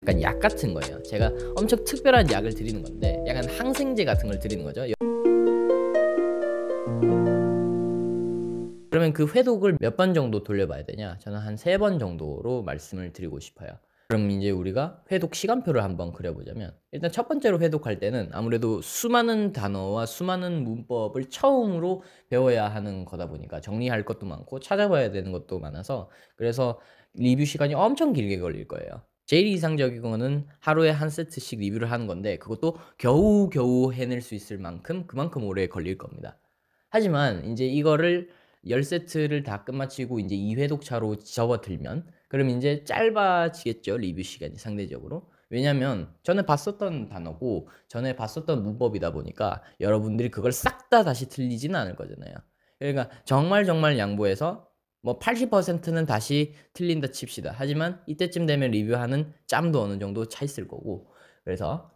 약간 약 같은 거예요. 제가 엄청 특별한 약을 드리는 건데 약간 항생제 같은 걸 드리는 거죠. 그러면 그 회독을 몇 번 정도 돌려봐야 되냐? 저는 한 3번 정도로 말씀을 드리고 싶어요. 그럼 이제 우리가 회독 시간표를 한번 그려보자면, 일단 첫 번째로 회독할 때는 아무래도 수많은 단어와 수많은 문법을 처음으로 배워야 하는 거다 보니까 정리할 것도 많고 찾아봐야 되는 것도 많아서, 그래서 리뷰 시간이 엄청 길게 걸릴 거예요. 제일 이상적인 거는 하루에 한 세트씩 리뷰를 하는 건데, 그것도 겨우겨우 해낼 수 있을 만큼 그만큼 오래 걸릴 겁니다. 하지만 이제 이거를 10세트를 다 끝마치고 이제 2회독차로 접어들면, 그럼 이제 짧아지겠죠, 리뷰 시간이 상대적으로. 왜냐면 전에 봤었던 단어고 전에 봤었던 문법이다 보니까 여러분들이 그걸 싹 다 다시 틀리지는 않을 거잖아요. 그러니까 정말 정말 양보해서 뭐 80%는 다시 틀린다 칩시다. 하지만 이때쯤 되면 리뷰하는 짬도 어느 정도 차 있을 거고, 그래서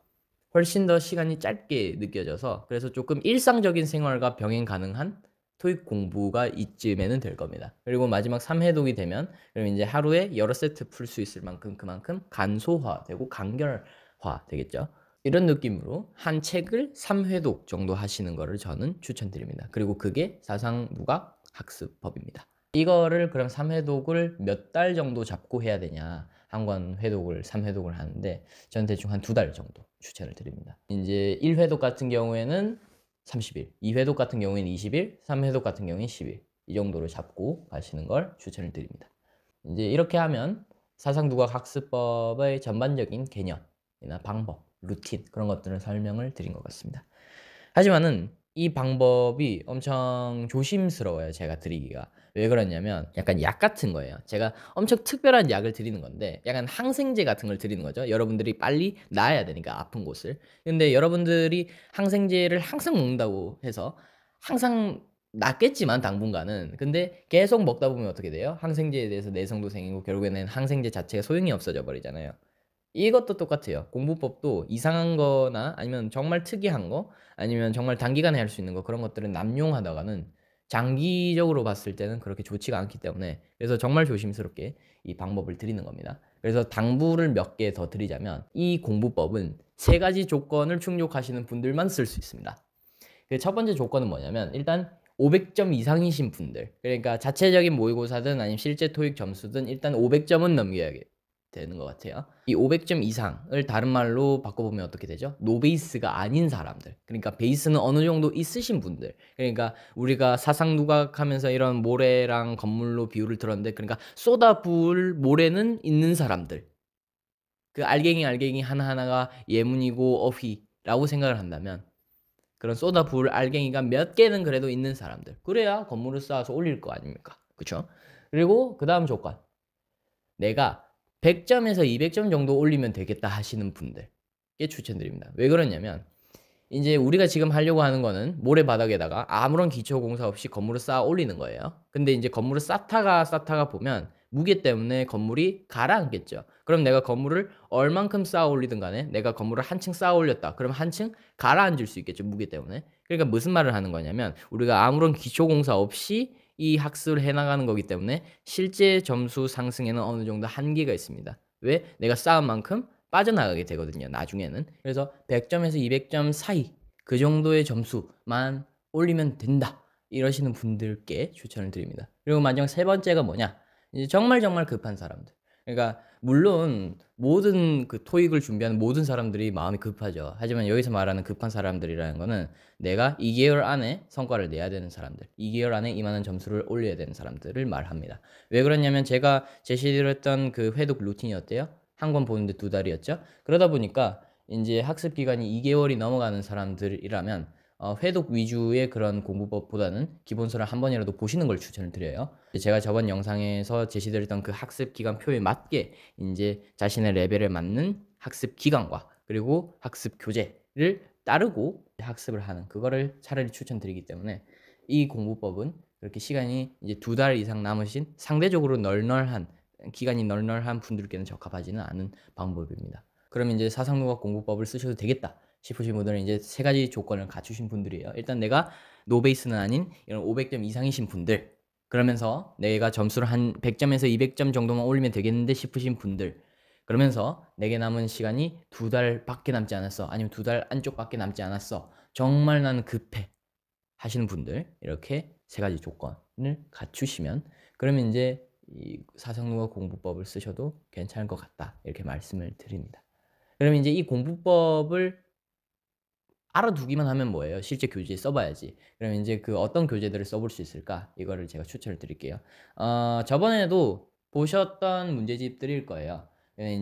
훨씬 더 시간이 짧게 느껴져서, 그래서 조금 일상적인 생활과 병행 가능한 토익 공부가 이쯤에는 될 겁니다. 그리고 마지막 3회독이 되면 그럼 이제 하루에 여러 세트 풀 수 있을 만큼 그만큼 간소화되고 간결화 되겠죠. 이런 느낌으로 한 책을 3회독 정도 하시는 거를 저는 추천드립니다. 그리고 그게 사상누각 학습법입니다. 이거를 그럼 3회독을 몇 달 정도 잡고 해야 되냐? 한 권 회독을 3회독을 하는데 저는 대충 한 2달 정도 추천을 드립니다. 이제 1회독 같은 경우에는 30일, 2회독 같은 경우에는 20일, 3회독 같은 경우에는 10일, 이 정도로 잡고 가시는 걸 추천을 드립니다. 이제 이렇게 하면 사상두각 학습법의 전반적인 개념이나 방법, 루틴 그런 것들을 설명을 드린 것 같습니다. 하지만은 이 방법이 엄청 조심스러워요, 제가 드리기가. 왜 그러냐면 약간 약 같은 거예요. 제가 엄청 특별한 약을 드리는 건데 약간 항생제 같은 걸 드리는 거죠. 여러분들이 빨리 나아야 되니까, 아픈 곳을. 근데 여러분들이 항생제를 항상 먹는다고 해서 항상 낫겠지만 당분간은, 근데 계속 먹다 보면 어떻게 돼요? 항생제에 대해서 내성도 생기고 결국에는 항생제 자체가 소용이 없어져 버리잖아요. 이것도 똑같아요. 공부법도 이상한 거나 아니면 정말 특이한 거, 아니면 정말 단기간에 할 수 있는 거, 그런 것들은 남용하다가는 장기적으로 봤을 때는 그렇게 좋지가 않기 때문에, 그래서 정말 조심스럽게 이 방법을 드리는 겁니다. 그래서 당부를 몇 개 더 드리자면, 이 공부법은 3가지 조건을 충족하시는 분들만 쓸 수 있습니다. 그 첫 번째 조건은 뭐냐면, 일단 500점 이상이신 분들, 그러니까 자체적인 모의고사든 아니면 실제 토익 점수든 일단 500점은 넘겨야 되는 것 같아요. 이 500점 이상을 다른 말로 바꿔보면 어떻게 되죠? 노베이스가 아닌 사람들, 그러니까 베이스는 어느 정도 있으신 분들, 그러니까 우리가 사상누각하면서 이런 모래랑 건물로 비유를 들었는데, 그러니까 쏟아부을 모래는 있는 사람들, 그 알갱이 하나하나가 예문이고 어휘라고 생각을 한다면, 그런 쏟아부을 알갱이가 몇 개는 그래도 있는 사람들, 그래야 건물을 쌓아서 올릴 거 아닙니까? 그쵸? 그리고 그 다음 조건, 내가 100점에서 200점 정도 올리면 되겠다 하시는 분들께 추천드립니다. 왜 그러냐면, 이제 우리가 지금 하려고 하는 거는 모래바닥에다가 아무런 기초 공사 없이 건물을 쌓아 올리는 거예요. 근데 이제 건물을 쌓다가 보면 무게 때문에 건물이 가라앉겠죠. 그럼 내가 건물을 얼만큼 쌓아 올리든 간에 내가 건물을 한 층 쌓아 올렸다, 그럼 한 층 가라앉을 수 있겠죠, 무게 때문에. 그러니까 무슨 말을 하는 거냐면, 우리가 아무런 기초 공사 없이 이 학습을 해나가는 거기 때문에 실제 점수 상승에는 어느 정도 한계가 있습니다. 왜? 내가 쌓은 만큼 빠져나가게 되거든요, 나중에는. 그래서 100점에서 200점 사이, 그 정도의 점수만 올리면 된다, 이러시는 분들께 추천을 드립니다. 그리고 마지막 3번째가 뭐냐, 이제 정말 정말 급한 사람들. 그러니까 물론 모든 그 토익을 준비하는 모든 사람들이 마음이 급하죠. 하지만 여기서 말하는 급한 사람들이라는 거는 내가 2개월 안에 성과를 내야 되는 사람들, 2개월 안에 이만한 점수를 올려야 되는 사람들을 말합니다. 왜 그러냐면, 제가 제시드렸던 그 회독 루틴이 어때요? 한 권 보는데 2달이었죠. 그러다 보니까 이제 학습 기간이 2개월이 넘어가는 사람들이라면 회독 위주의 그런 공부법보다는 기본서를 한 번이라도 보시는 걸 추천을 드려요. 제가 저번 영상에서 제시드렸던 그 학습 기간 표에 맞게 이제 자신의 레벨에 맞는 학습 기간과 그리고 학습 교재를 따르고 학습을 하는, 그거를 차라리 추천드리기 때문에, 이 공부법은 그렇게 시간이 이제 2달 이상 남으신 상대적으로 기간이 널널한 분들께는 적합하지는 않은 방법입니다. 그럼 이제 사상누각 공부법을 쓰셔도 되겠다 싶으신 분들은 이제 3가지 조건을 갖추신 분들이에요. 일단 내가 노베이스는 아닌 이런 500점 이상이신 분들, 그러면서 내가 점수를 한 100점에서 200점 정도만 올리면 되겠는데 싶으신 분들, 그러면서 내게 남은 시간이 2달밖에 남지 않았어. 아니면 2달 안쪽밖에 남지 않았어. 정말 나는 급해. 하시는 분들 이렇게 3가지 조건을 갖추시면 그러면 이제 이 사상누가 공부법을 쓰셔도 괜찮을 것 같다. 이렇게 말씀을 드립니다. 그러면 이제 이 공부법을 알아두기만 하면 뭐예요? 실제 교재에 써봐야지. 그럼 이제 그 어떤 교재들을 써볼 수 있을까? 이거를 제가 추천을 드릴게요. 저번에도 보셨던 문제집들일 거예요.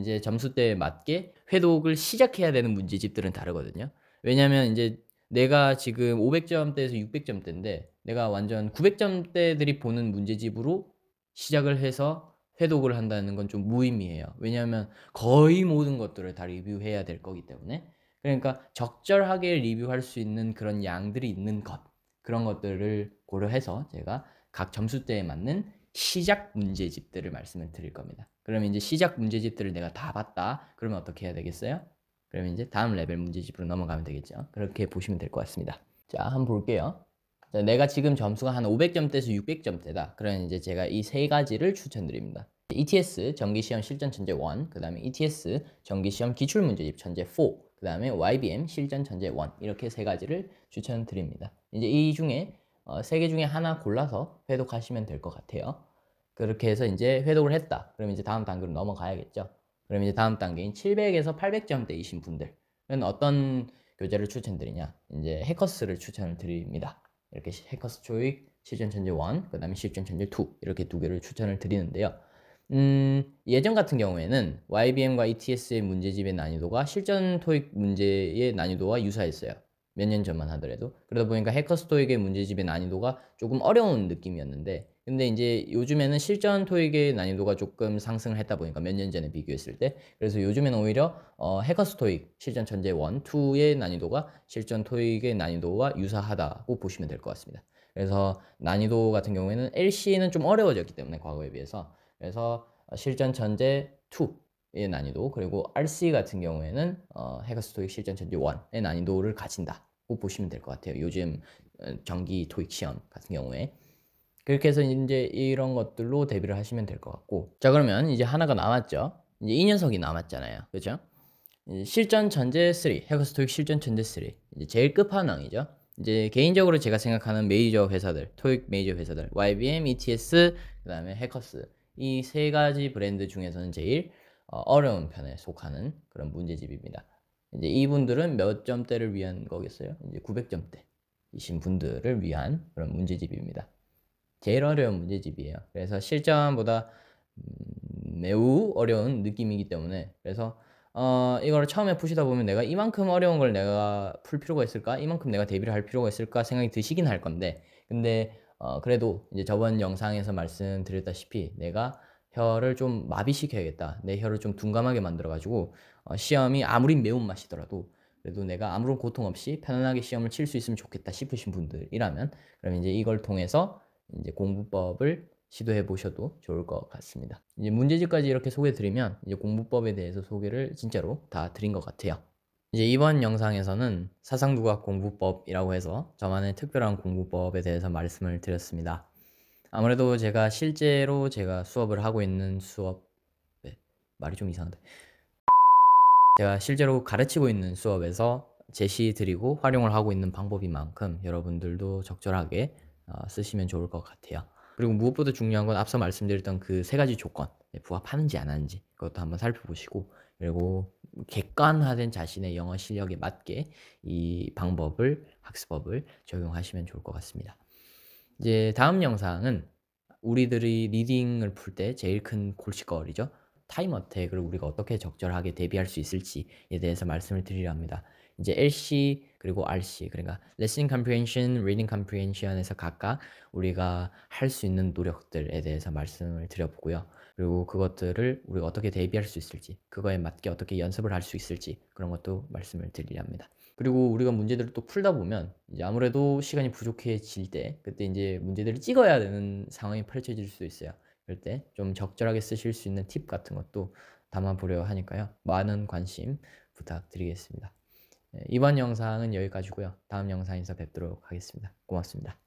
이제 점수대에 맞게 회독을 시작해야 되는 문제집들은 다르거든요. 왜냐면 이제 내가 지금 500점대에서 600점대인데 내가 완전 900점대들이 보는 문제집으로 시작을 해서 회독을 한다는 건 좀 무의미해요. 왜냐하면 거의 모든 것들을 다 리뷰해야 될 거기 때문에. 그러니까 적절하게 리뷰할 수 있는 그런 양들이 있는 것, 그런 것들을 고려해서 제가 각 점수대에 맞는 시작 문제집들을 말씀을 드릴 겁니다. 그러면 이제 시작 문제집들을 내가 다 봤다. 그러면 어떻게 해야 되겠어요? 그러면 이제 다음 레벨 문제집으로 넘어가면 되겠죠. 그렇게 보시면 될 것 같습니다. 자, 한번 볼게요. 자, 내가 지금 점수가 한 500점대에서 600점대다. 그러면 이제 제가 이 3가지를 추천드립니다. ETS 정기시험 실전 천재 1, 그 다음에 ETS 정기시험 기출문제집 천재 4, 그 다음에 YBM 실전 천재 1, 이렇게 3가지를 추천드립니다. 이제 이 중에 3개 중에 하나 골라서 회독하시면 될 것 같아요. 그렇게 해서 이제 회독을 했다. 그러면 이제 다음 단계로 넘어가야겠죠. 그러면 이제 다음 단계인 700에서 800점대이신 분들은 어떤 교재를 추천드리냐? 이제 해커스를 추천을 드립니다. 이렇게 해커스 초익 실전 천재 1, 그 다음에 실전 천재 2, 이렇게 2개를 추천을 드리는데요. 예전 같은 경우에는 YBM과 ETS의 문제집의 난이도가 실전 토익 문제의 난이도와 유사했어요. 몇 년 전만 하더라도. 그러다 보니까 해커스 토익의 문제집의 난이도가 조금 어려운 느낌이었는데, 근데 이제 요즘에는 실전 토익의 난이도가 조금 상승을 했다 보니까 몇 년 전에 비교했을 때, 그래서 요즘에는 오히려 해커스 토익 실전 천재 1, 2의 난이도가 실전 토익의 난이도와 유사하다고 보시면 될 것 같습니다. 그래서 난이도 같은 경우에는 LC는 좀 어려워졌기 때문에 과거에 비해서, 그래서 실전 천재 2의 난이도, 그리고 RC 같은 경우에는 해커스 토익 실전 천재 1의 난이도를 가진다고 보시면 될 것 같아요. 요즘 정기 토익 시험 같은 경우에. 그렇게 해서 이제 이런 것들로 대비를 하시면 될 것 같고, 자, 그러면 이제 하나가 남았죠. 이제 이 녀석이 남았잖아요. 그렇죠? 실전 천재 3, 해커스 토익 실전 천재 3, 이제 제일 끝판왕이죠. 이제 개인적으로 제가 생각하는 메이저 회사들, 토익 메이저 회사들, YBM, ETS, 그 다음에 해커스, 이 3가지 브랜드 중에서는 제일 어려운 편에 속하는 그런 문제집입니다. 이제 이분들은 몇 점대를 위한 거겠어요? 이제 900점대이신 분들을 위한 그런 문제집입니다. 제일 어려운 문제집이에요. 그래서 실전보다 매우 어려운 느낌이기 때문에, 그래서 이거를 처음에 푸시다 보면 내가 이만큼 어려운 걸 내가 풀 필요가 있을까? 이만큼 내가 대비를 할 필요가 있을까? 생각이 드시긴 할 건데, 근데 그래도 이제 저번 영상에서 말씀드렸다시피 내가 혀를 좀 마비시켜야겠다. 내 혀를 좀 둔감하게 만들어가지고 시험이 아무리 매운맛이더라도 그래도 내가 아무런 고통 없이 편안하게 시험을 칠 수 있으면 좋겠다 싶으신 분들이라면, 그럼 이제 이걸 통해서 이제 공부법을 시도해 보셔도 좋을 것 같습니다. 이제 문제집까지 이렇게 소개해 드리면 이제 공부법에 대해서 소개를 진짜로 다 드린 것 같아요. 이제 이번 영상에서는 사상두각 공부법이라고 해서 저만의 특별한 공부법에 대해서 말씀을 드렸습니다. 아무래도 제가 실제로 제가 수업을 하고 있는 수업, 네, 말이 좀 이상한데, 제가 실제로 가르치고 있는 수업에서 제시 드리고 활용을 하고 있는 방법인 만큼 여러분들도 적절하게 쓰시면 좋을 것 같아요. 그리고 무엇보다 중요한 건 앞서 말씀드렸던 그 3가지 조건, 부합하는지 안 하는지 그것도 한번 살펴보시고, 그리고 객관화된 자신의 영어 실력에 맞게 이 방법을, 학습법을 적용하시면 좋을 것 같습니다. 이제 다음 영상은 우리들이 리딩을 풀 때 제일 큰 골칫거리죠. 타임 어택을 우리가 어떻게 적절하게 대비할 수 있을지에 대해서 말씀을 드리려 합니다. 이제 LC 그리고 RC, 그러니까 Listening Comprehension, Reading Comprehension에서 각각 우리가 할 수 있는 노력들에 대해서 말씀을 드려보고요. 그리고 그것들을 우리가 어떻게 대비할 수 있을지, 그거에 맞게 어떻게 연습을 할 수 있을지, 그런 것도 말씀을 드리려 합니다. 그리고 우리가 문제들을 또 풀다 보면 이제 아무래도 시간이 부족해질 때, 그때 이제 문제들을 찍어야 되는 상황이 펼쳐질 수 있어요. 그럴 때 좀 적절하게 쓰실 수 있는 팁 같은 것도 담아보려 하니까요. 많은 관심 부탁드리겠습니다. 이번 영상은 여기까지고요. 다음 영상에서 뵙도록 하겠습니다. 고맙습니다.